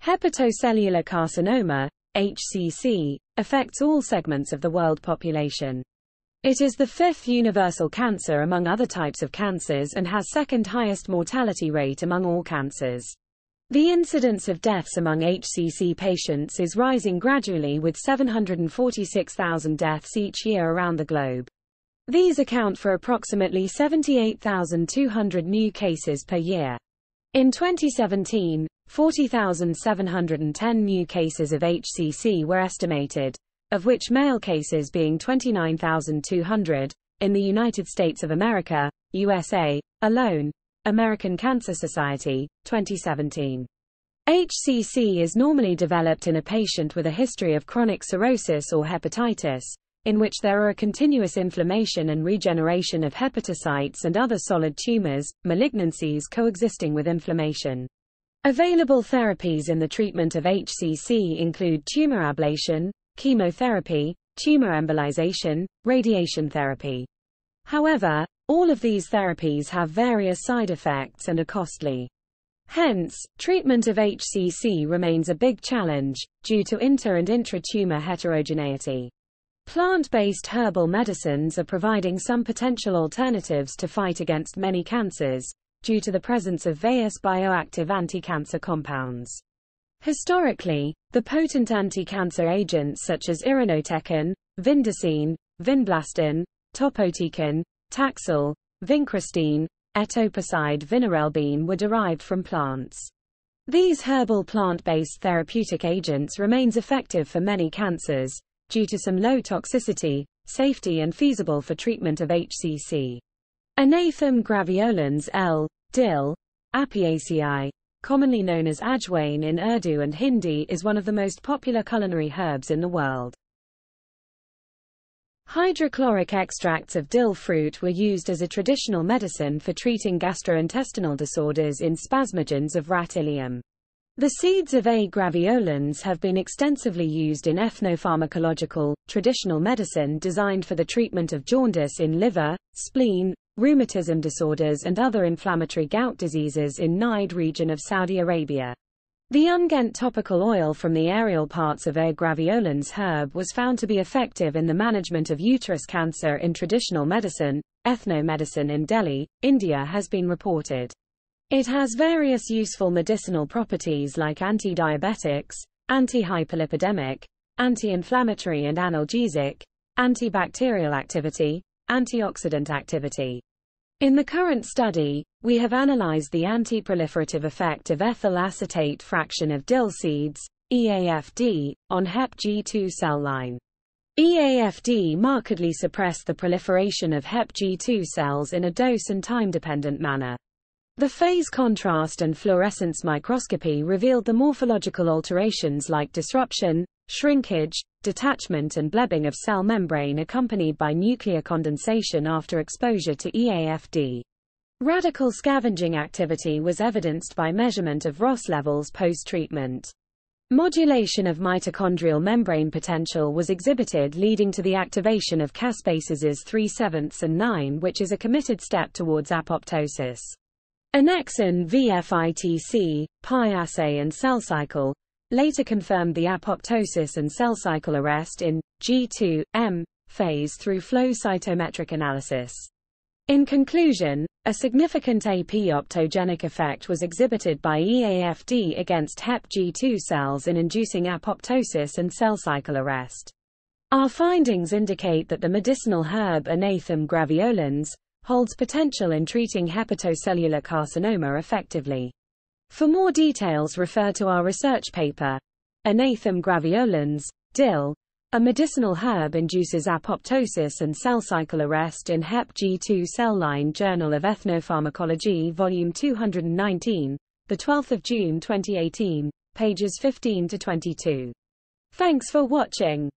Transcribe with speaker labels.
Speaker 1: Hepatocellular carcinoma, HCC, affects all segments of the world population. It is the fifth universal cancer among other types of cancers and has second highest mortality rate among all cancers. The incidence of deaths among HCC patients is rising gradually, with 746,000 deaths each year around the globe. These account for approximately 78,200 new cases per year. In 2017, 40,710 new cases of HCC were estimated, of which male cases being 29,200, in the United States of America, USA, alone. American Cancer Society, 2017. HCC is normally developed in a patient with a history of chronic cirrhosis or hepatitis, in which there are a continuous inflammation and regeneration of hepatocytes and other solid tumors, malignancies coexisting with inflammation. Available therapies in the treatment of HCC include tumor ablation, chemotherapy, tumor embolization, radiation therapy. However, all of these therapies have various side effects and are costly. Hence, treatment of HCC remains a big challenge, due to inter- and intra-tumor heterogeneity. Plant-based herbal medicines are providing some potential alternatives to fight against many cancers, due to the presence of various bioactive anti-cancer compounds. Historically, the potent anti-cancer agents such as irinotecan, vindicine, vinblastine, topotecan, Taxol, vincristine, etoposide vinorelbine were derived from plants. These herbal plant-based therapeutic agents remains effective for many cancers, due to some low toxicity, safety and feasible for treatment of HCC. Anethum graveolens L. dill, Apiaceae, commonly known as Ajwain in Urdu and Hindi, is one of the most popular culinary herbs in the world. Hydrochloric extracts of dill fruit were used as a traditional medicine for treating gastrointestinal disorders in spasmogens of rat ileum. The seeds of A. graveolens have been extensively used in ethnopharmacological, traditional medicine designed for the treatment of jaundice in liver, spleen, rheumatism disorders and other inflammatory gout diseases in Najd region of Saudi Arabia. The unguent topical oil from the aerial parts of A. graveolens herb was found to be effective in the management of uterus cancer in traditional medicine. Ethnomedicine in Delhi, India has been reported. It has various useful medicinal properties like anti-diabetics, anti-hyperlipidemic, anti-inflammatory and analgesic, antibacterial activity, antioxidant activity. In the current study, we have analyzed the anti-proliferative effect of ethyl acetate fraction of dill seeds, EAFD, on Hep G2 cell line. EAFD markedly suppressed the proliferation of Hep G2 cells in a dose and time-dependent manner. The phase contrast and fluorescence microscopy revealed the morphological alterations like disruption, shrinkage, detachment and blebbing of cell membrane accompanied by nuclear condensation after exposure to EAFD. Radical scavenging activity was evidenced by measurement of ROS levels post-treatment. Modulation of mitochondrial membrane potential was exhibited, leading to the activation of caspases 3/7 and 9, which is a committed step towards apoptosis. Annexin VFITC, pi assay and cell cycle later confirmed the apoptosis and cell cycle arrest in G2M phase through flow cytometric analysis. In conclusion, a significant apoptogenic effect was exhibited by EAFD against Hep G2 cells in inducing apoptosis and cell cycle arrest. Our findings indicate that the medicinal herb Anethum graveolens holds potential in treating hepatocellular carcinoma effectively. For more details, refer to our research paper. Anethum graveolens, dill, a medicinal herb induces apoptosis and cell cycle arrest in Hep G2 cell line, Journal of Ethnopharmacology, Volume 219, 12 June 2018, pages 15 to 22. Thanks for watching.